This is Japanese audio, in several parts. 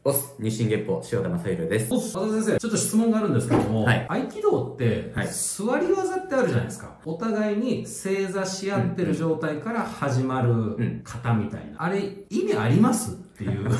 オス、日進月歩、塩田正宏です。和田先生、ちょっと質問があるんですけども、はい、合気道って、座り技ってあるじゃないですか。お互いに正座し合ってる状態から始まる型みたいな。あれ、意味ありますっていう。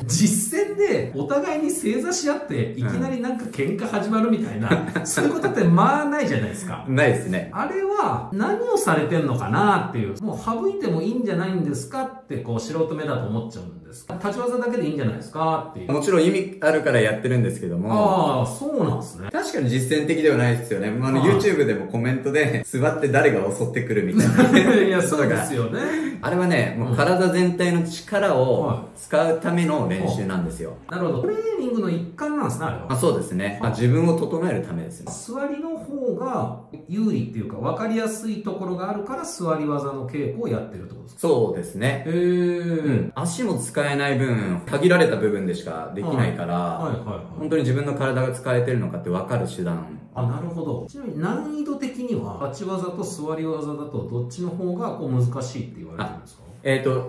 実践でお互いに正座し合って、いきなりなんか喧嘩始まるみたいな、そういうことってまあないじゃないですか。ないですね。あれは何をされてんのかなっていう、もう省いてもいいんじゃないんですかって、こう、素人目だと思っちゃうんです。立ち技だけでいいんじゃないですかっていう。もちろん意味あるからやってるんですけども。ああ、そうなんですね。確かに実践的ではないですよね。YouTube でもコメントで、座って誰が襲ってくるみたいな。いや、そうですよね。あれはね、もう体全体の力を使うための練習なんですよ。なるほど。トレーニングの一環なんですね、あれは。そうですね。自分を整えるためですね。座りの方が有利っていうか、分かりやすいところがあるから、座り技の稽古をやってるってことですか？そうですね。足も使えない分、限られた部分でしかできないから、本当に自分の体が使えてるのかって分かる手段。なるほど。ちなみに難易度的には、立ち技と座り技だとどっちの方がこう難しいって言われてるんですか？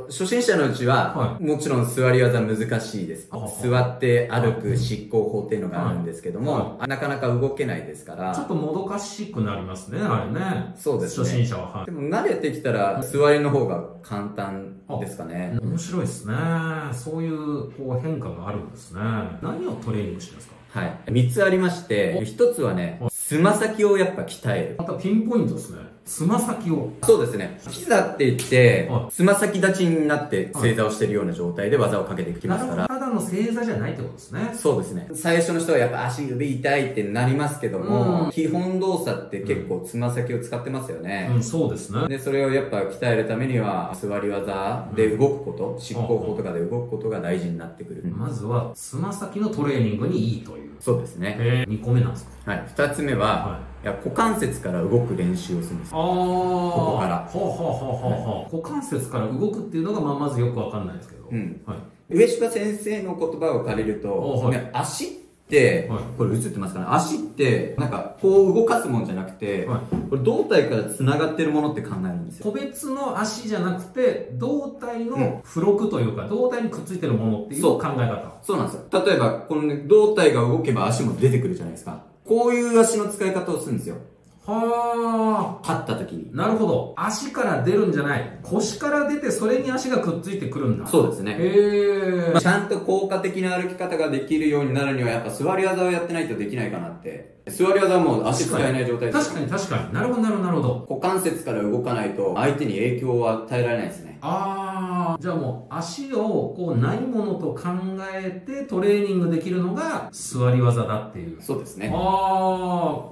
初心者のうちは、もちろん座り技難しいです。座って歩く執行法っていうのがあるんですけども、なかなか動けないですから。ちょっともどかしくなりますね、あれね。そうですね。初心者は。でも慣れてきたら、座りの方が簡単ですかね。面白いですね。そういうこう変化があるんですね。何をトレーニングしてるんですか？はい。3つありまして、1つはね、つま先をやっぱ鍛える。またピンポイントですね。つま先を。そうですね。ピザって言って、つま先立ちになって正座をしているような状態で技をかけていきますから。ただの正座じゃないってことですね。そうですね。最初の人はやっぱ足指痛いってなりますけども、基本動作って結構つま先を使ってますよね。そうですね。で、それをやっぱ鍛えるためには、座り技で動くこと、執行法とかで動くことが大事になってくる。まずは、つま先のトレーニングにいいという。そうですね。2個目なんですか？はい。2つ目は、股関節から動く練習をするんです。ここから。股関節から動くっていうのが、まずよくわかんないですけど。上柴先生の言葉を借りると、足って、これ映ってますかね？足って、なんか、こう動かすもんじゃなくて、これ胴体から繋がってるものって考えるんですよ。個別の足じゃなくて、胴体の付録というか、胴体にくっついてるものっていう考え方。そうなんですよ。例えば、このね、胴体が動けば足も出てくるじゃないですか。こういう足の使い方をするんですよ。立った時に。なるほど。足から出るんじゃない。腰から出て、それに足がくっついてくるんだ。そうですね。ちゃんと効果的な歩き方ができるようになるには、やっぱ座り技をやってないとできないかなって。座り技はもう足使えない状態です。確かに。なるほど。股関節から動かないと、相手に影響を与えられないですね。じゃあもう足をこうないものと考えてトレーニングできるのが座り技だっていう。そうですね。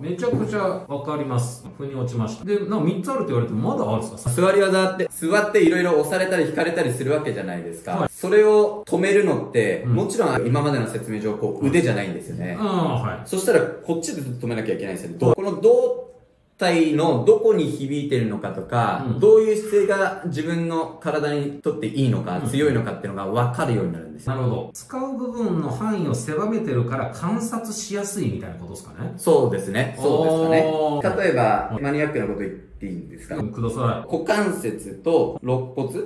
めちゃくちゃわかります。腑に落ちました。で、なんか3つあるって言われてもまだあるんですか？座り技って、座っていろいろ押されたり引かれたりするわけじゃないですか。それを止めるのって、もちろん今までの説明上、こう腕じゃないんですよね。そしたらこっちで止めなきゃいけないんですよね。この胴体のどこに響いてるのかとか、どういう姿勢が自分の体にとっていいのか、強いのかっていうのが分かるようになるんですよ。なるほど。使う部分の範囲を狭めてるから観察しやすいみたいなことですかね？そうですね。例えば、マニアックなこと言っていいんですか？ください。股関節と肋骨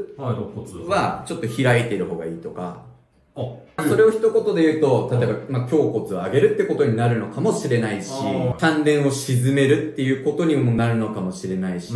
はちょっと開いている方がいいとか、それを一言で言うと、例えば、胸骨を上げるってことになるのかもしれないし、丹田を沈めるっていうことにもなるのかもしれないし、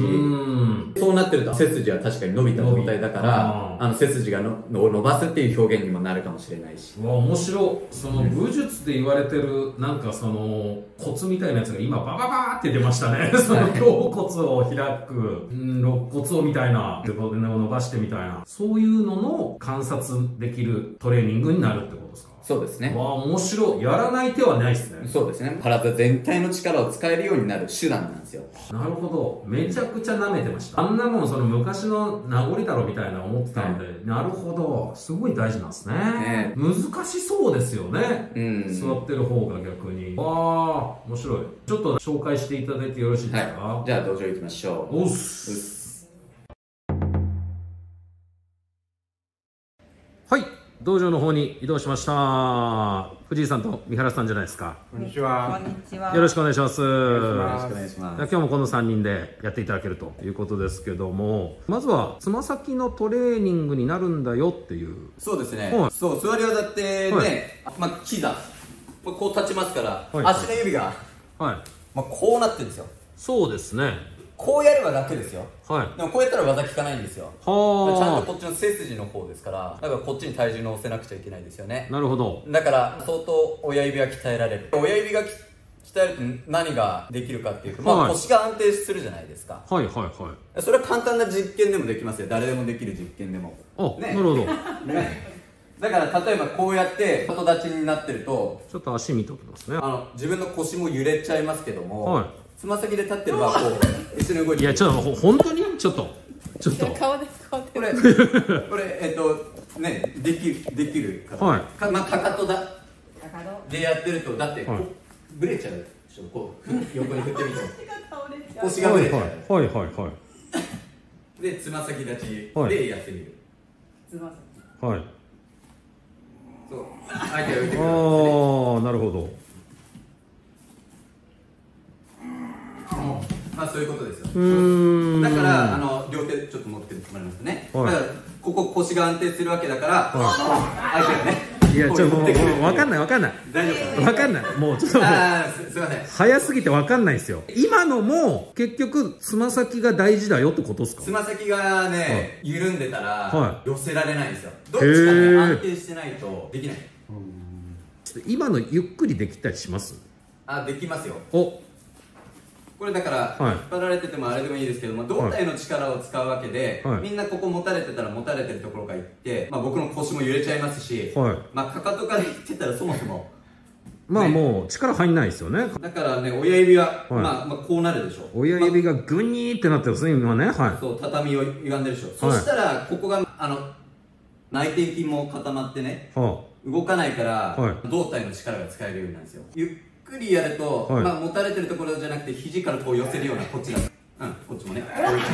そうなってると背筋は確かに伸びた状態だから、背筋を伸ばすっていう表現にもなるかもしれないし。面白い。その武術で言われてる、なんかその、コツみたいなやつが今バババーって出ましたね。その胸骨を開く、肋骨をみたいな、伸ばしてみたいな。そういうのの観察できるトレーニングになるってことですか？そうですね。面白い。やらない手はないですね。そうですね。体全体の力を使えるようになる手段なんですよ。なるほど。めちゃくちゃ舐めてました。あんなもん、その昔の名残だろみたいな思ってたので、なるほど。すごい大事なんですね。難しそうですよね。座ってる方が逆に。面白い。ちょっと紹介していただいてよろしいですか？じゃあ、道場行きましょう。おっす。はい。道場の方に移動しました。藤井さんと三原さんじゃないですか。こんにちは。よろしくお願いします。よろしくお願いします。今日もこの3人でやっていただけるということですけども、まずはつま先のトレーニングになるんだよっていう。そうですね。そう、座り技ってね、膝、こう立ちますから、足の指が、こうなってるんですよ。そうですね。こうやれば楽ですよ。でもこうやったら技効かないんですよ。ちゃんとこっちの背筋の方ですから、だからこっちに体重乗せなくちゃいけないですよね。なるほど。だから相当親指が鍛えられる。親指が鍛えると何ができるかっていうと、腰が安定するじゃないですか。それは簡単な実験でもできますよ。誰でもできる実験でも。なるほど。だから例えばこうやって外立ちになってると、ちょっと足見ておきますね。自分の腰も揺れちゃいますけども、つま先で立ってればこう一緒に動いて。いやちょっと本当にちょっと顔です顔です。これねできるかかとだでやってると、だってこうブレちゃうでしょ。こう横に振ってみて腰がブレちゃう。でつま先立ちでやってみる。つま先。そう相手が浮いてくるんですね。なるほど。そういうことですよ。だから両手ちょっと持ってもらいますね。だからここ腰が安定するわけだから、相手がね。いやちょっともう分かんない。大丈夫。分かんない。もうちょっとすいません。早すぎて分かんないんですよ。今のも結局つま先が大事だよってことですか？つま先がね緩んでたら寄せられないんですよ。どっちかね安定してないとできない。今のゆっくりできたりします？できますよ。これだから引っ張られててもあれでもいいですけども、胴体の力を使うわけで、みんなここ持たれてたら持たれてるところから行って、僕の腰も揺れちゃいますし、かかとから行ってたらそもそももう力入んないですよね。だからね、親指はこうなるでしょ。親指がグニーってなってるんですね今ね。そう、畳を歪んでるでしょ。そしたらここが内転筋も固まってね、動かないから胴体の力が使えるようになるんですよ。ゆっくりやると、持たれてるところじゃなくて肘からこう寄せるような、こっちがこっちもね、こういう感じ。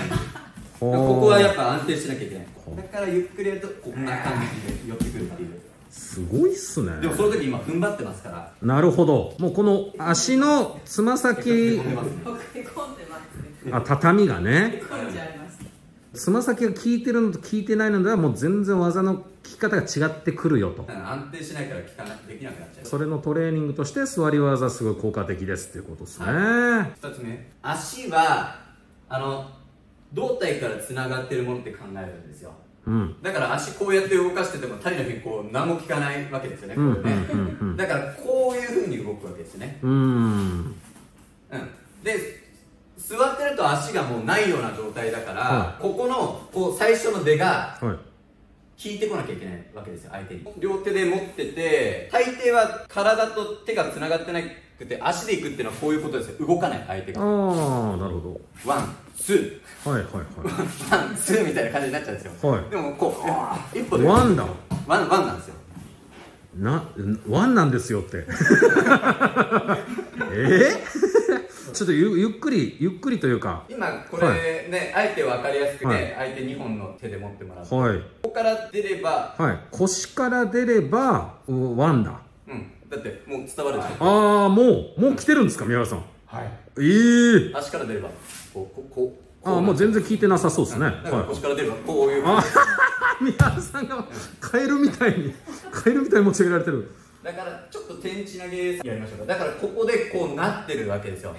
ここはやっぱ安定しなきゃいけない。だからゆっくりやるとこんな感じで寄ってくるっていう。すごいっすね。でもその時今踏ん張ってますから。なるほど。もうこの足のつま先畳がね、つま先が効いてるのと効いてないのではもう全然技の効き方が違ってくるよと。安定しないからできなくなっちゃう。それのトレーニングとして座り技すごい効果的ですっていうことですね。2つ目、足は胴体からつながってるものって考えるんですよ。だから足こうやって動かしてても足りなくこう何も効かないわけですよね。だからこういうふうに動くわけですね。で座ってると足がもうないような状態だから、ここの最初の出が効いてこなきゃいけないわけですよ、相手に。両手で持ってて、大抵は体と手がつながってなくて足でいくっていうのはこういうことですよ。動かない相手が。なるほど。ワン、ツー。ワン、ツーみたいな感じになっちゃうんですよ。でもこう一歩でワンだ。ワンなんですよ。ワンなんですよってちょっとゆっくりというか、今これね、あえて分かりやすくね、相手2本の手で持ってもらって、ここから出れば、腰から出ればワンだ。だってもう伝わるじゃん。もう来てるんですか、宮原さん。足から出ればこうもう全然聞いてなさそうですね。腰から出ればこういう。宮原さんがカエルみたいに持ち上げられてる。だからちょっと天地投げやりましょうか。だからここでこうなってるわけですよ。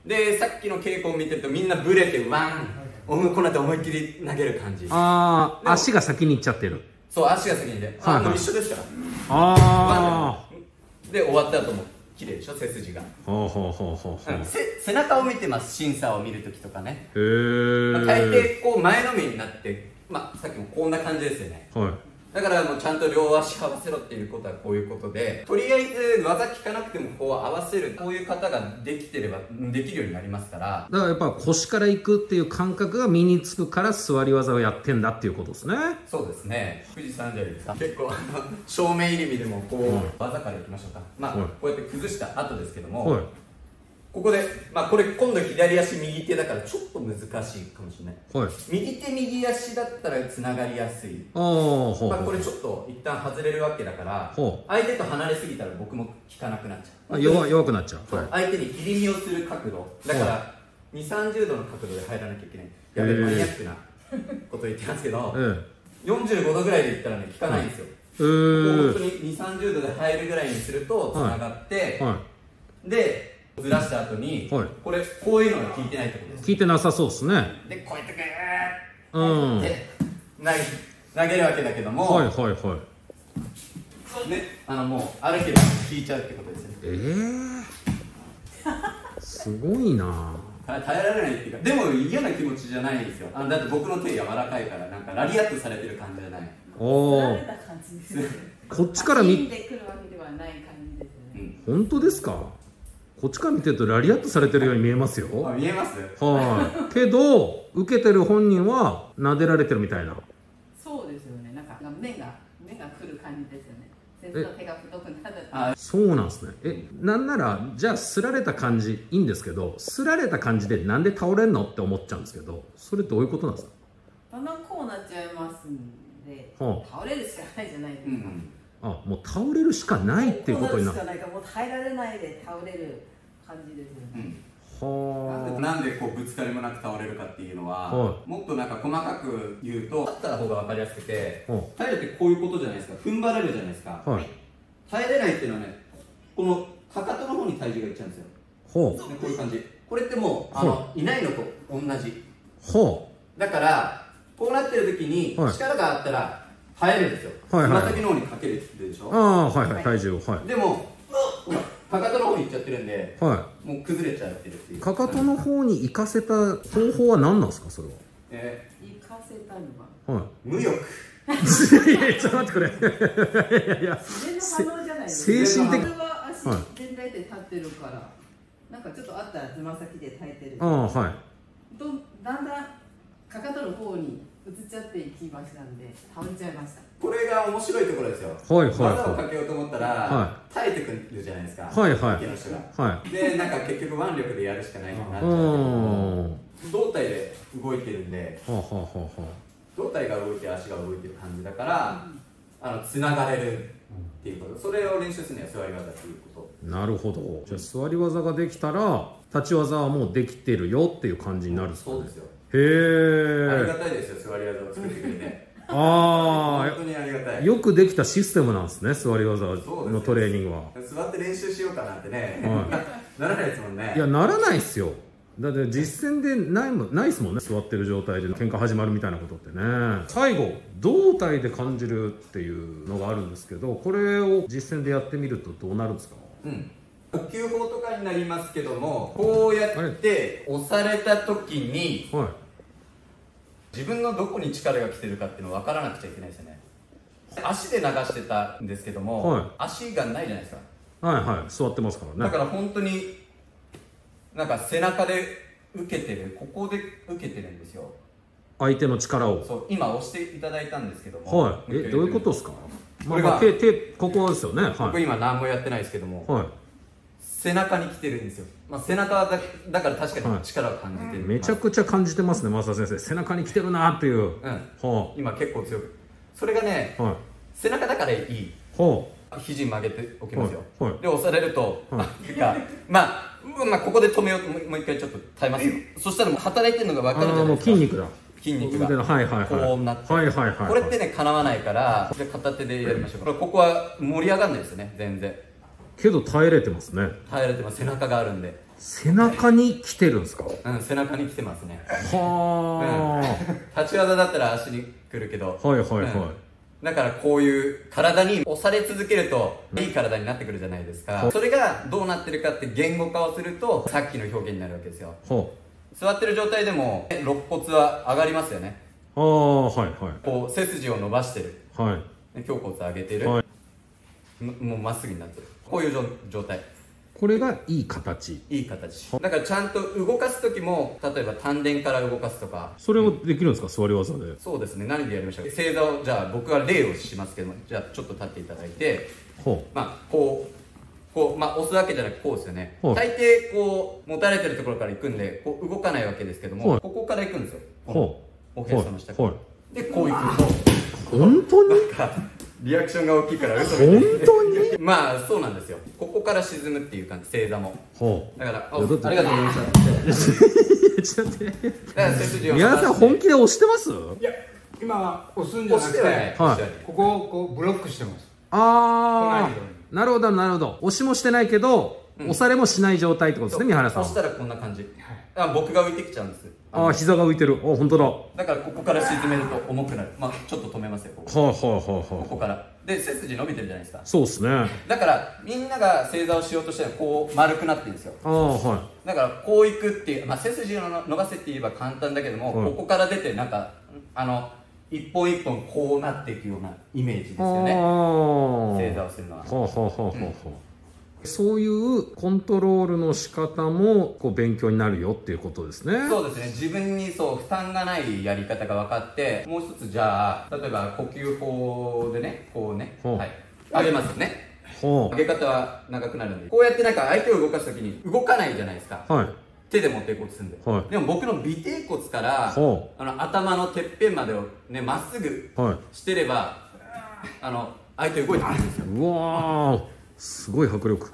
でさっきの稽古を見てるとみんなブレてワンこうなって思いっきり投げる感じ。足が先に行っちゃってる。そう、足が先にでもう一緒ですから。で終わった後も綺麗でしょ、背筋が。背中を見てます、審査を見るときとかね。大抵こう前のめりになって、さっきもこんな感じですよね。だからもうちゃんと両足合わせろっていうことはこういうことで、とりあえず技効かなくてもこう合わせる、こういう方ができてればできるようになりますから。だからやっぱ腰からいくっていう感覚が身につくから座り技をやってんだっていうことですね。そうですね。藤井さんじゃないですか。結構正面入り身でもこう、技からいきましょうか。こうやって崩した後ですけども、ここで、まあこれ今度左足右手だからちょっと難しいかもしれない、はい、右手右足だったらつながりやすい。まあこれちょっと一旦外れるわけだから、相手と離れすぎたら僕も効かなくなっちゃう。弱くなっちゃう、はい、相手に切り身をする角度だから2、30度の角度で入らなきゃいけない。やべえ、マニアックなこと言ってますけど、45度ぐらいでいったらね効かないんですよ。本当に2、30度で入るぐらいにするとつながって、でずらした後に、これこういうのが効いてないってことです。効いてなさそうですね。でこうやってグーって投げるわけだけども、ね、もう歩けば効いちゃうってことですね。すごいな。耐えられないっていうか、でも嫌な気持ちじゃないんですよ。だって僕の手柔らかいから、なんかラリアットされてる感じじゃない。こっちから見てくるわけではない感じですよね。本当ですか？こっちから見てるとラリアットされてるように見えますよ。見えます？けど受けてる本人は撫でられてるみたいな。そうですよね。なんか目が来る感じですよね。先生の手が太くなる。そうなんですね。なんならじゃあすられた感じいいんですけど、すられた感じでなんで倒れんのって思っちゃうんですけど、それどういうことなんですか？だんだんこうなっちゃいますんで、倒れるしかないじゃないですか。もう倒れるしかないっていうことになる。もう耐えられないで倒れる感じですよね。なんでこうぶつかりもなく倒れるかっていうのは、もっとなんか細かく言うと、あった方が分かりやすくて、耐えるってこういうことじゃないですか。踏ん張られるじゃないですか。耐えれないっていうのはね、このかかとの方に体重がいっちゃうんですよ。こういう感じ。これってもういないのと同じ。だからこうなってる時に力があったら耐えるんですよ。つま先の方にかけるでしょ。体重を。でもかかとの方に行っちゃってるんで、もう崩れちゃってるっていう。かかとの方に行かせた方法は何なんですか、それは。行かせたのは無欲。ちょっと待ってくれ。いや自然の反応じゃないですか。精神的。僕は足全体で立ってるから、なんかちょっとあったらつま先で耐えてる。だんだんかかとの方に移っちゃっていきましたんで倒れちゃいました。これが面白いところですよ。技をかけようと思ったら耐えてくるじゃないですか。相手の人が。でなんか結局腕力でやるしかないになっちゃう。胴体で動いてるんで、胴体が動いて足が動いてる感じだからつながれるっていうこと。それを練習するには座り技っていうこと。なるほど。じゃあ座り技ができたら立ち技はもうできてるよっていう感じになるんですかね。そうですよ。へえ。ありがたいですよ、座り技を作ってくれて。本当にありがたい。よくできたシステムなんですね、座り技のトレーニングは。座って練習しようかなんてね、ならないですもんね。いや、ならないっすよ。だって実践でないっすもんね、座ってる状態で喧嘩始まるみたいなことってね。最後、胴体で感じるっていうのがあるんですけど、これを実践でやってみるとどうなるんですか？呼吸法とかになりますけども、こうやって押された時に、自分のどこに力が来てるかっていうのを分からなくちゃいけないですよね。足で流してたんですけども、足がないじゃないですか。座ってますからね。だから本当になんか背中で受けてる、ここで受けてるんですよ、相手の力を。そう今押していただいたんですけども、どういうことですか？ここですよね。僕今何もやってないですけども、背中に来てるんですよ。背中はだから確かに力を感じてる。めちゃくちゃ感じてますね、増田先生。背中に来てるなっていう。今結構強く。それがね、背中だからいい。肘曲げておきますよ。で押されると、ここで止めようと、もう一回ちょっと耐えますよ。そしたらもう働いてるのが分かるじゃないですか。筋肉だ。筋肉がこうなって、これってねかなわないから、片手でやりましょう。ここは盛り上がらないですよね、全然。けど耐えれてますね。耐えれてます。背中があるんで。背中に来てるんですか？背中に来てますね。立ち技だったら足に来るけど、だからこういう体に押され続けるといい体になってくるじゃないですか。それがどうなってるかって言語化をするとさっきの表現になるわけですよ。座ってる状態でも肋骨は上がりますよね。こう背筋を伸ばしてる、胸骨上げてる、もうまっすぐになってる、こういう状態。これがいい形。だからちゃんと動かす時も、例えば丹田から動かすとか。それをできるんですか、座り技で？そうですね。何でやりましょう。正座をじゃあ僕は例をしますけども、じゃあちょっと立っていただいて、ここう、押すわけじゃなくこうですよね。大抵こう、持たれてるところから行くんで、こう動かないわけですけども、ここから行くんですよ。おへその下から。で、こう行くと。本当に？なんか、リアクションが大きいから嘘みたい。本当に？まあ、そうなんですよ。ここから沈むっていう感じ、正座も。だから、ありがとうございました。ちょっと待って。宮田さん本気で押してます？いや、今押すんじゃなくて、ここをこうブロックしてます。ああ、なるほどなるほど。押しもしてないけど、押されもしない状態ってことですね、宮原さん。そしたらこんな感じ。僕が浮いてきちゃうんです。ああ、膝が浮いてる。あ、本当だ。だからここから沈めると重くなる。ちょっと止めますよ。ここから。で、背筋伸びてるじゃないですか。そうですね。だからみんなが正座をしようとしたらこう丸くなってるんですよ。だからこういくっていう、背筋を伸ばせって言えば簡単だけども、ここから出てなんか一本一本こうなっていくようなイメージですよね。正座をするのは。そういうコントロールの仕方もこう勉強になるよっていうことですね。そうですね。自分に負担がないやり方が分かって、もう一つじゃあ例えば呼吸法でね、こうね、上げますよね。上げ方は長くなるんで、こうやってなんか相手を動かすときに動かないじゃないですか。手で持っていこうとするんで、でも僕の尾てい骨から頭のてっぺんまでをねまっすぐしてれば相手動いてくれるんですよ。うわー、すごい迫力。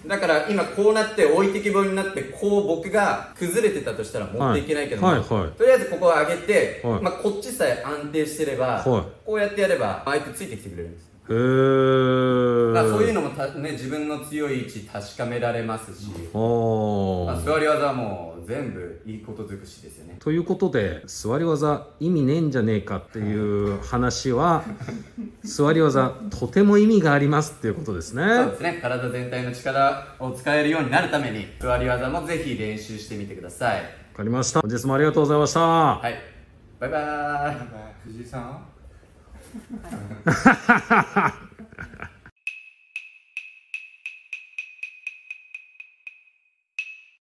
だから今こうなって置いてきぼりになって、こう僕が崩れてたとしたら持っていけないけども、とりあえずここを上げて、こっちさえ安定してれば、こうやってやれば相手ついてきてくれるんです。そういうのも自分の強い位置確かめられますし、座り技はもう全部いいこと尽くしですよね。ということで、座り技意味ねえんじゃねえかっていう話は座り技とても意味がありますっていうことですね。そうですね。体全体の力を使えるようになるために座り技もぜひ練習してみてください。わかりました。本日もありがとうございました。はい、バイバーイ。藤井さん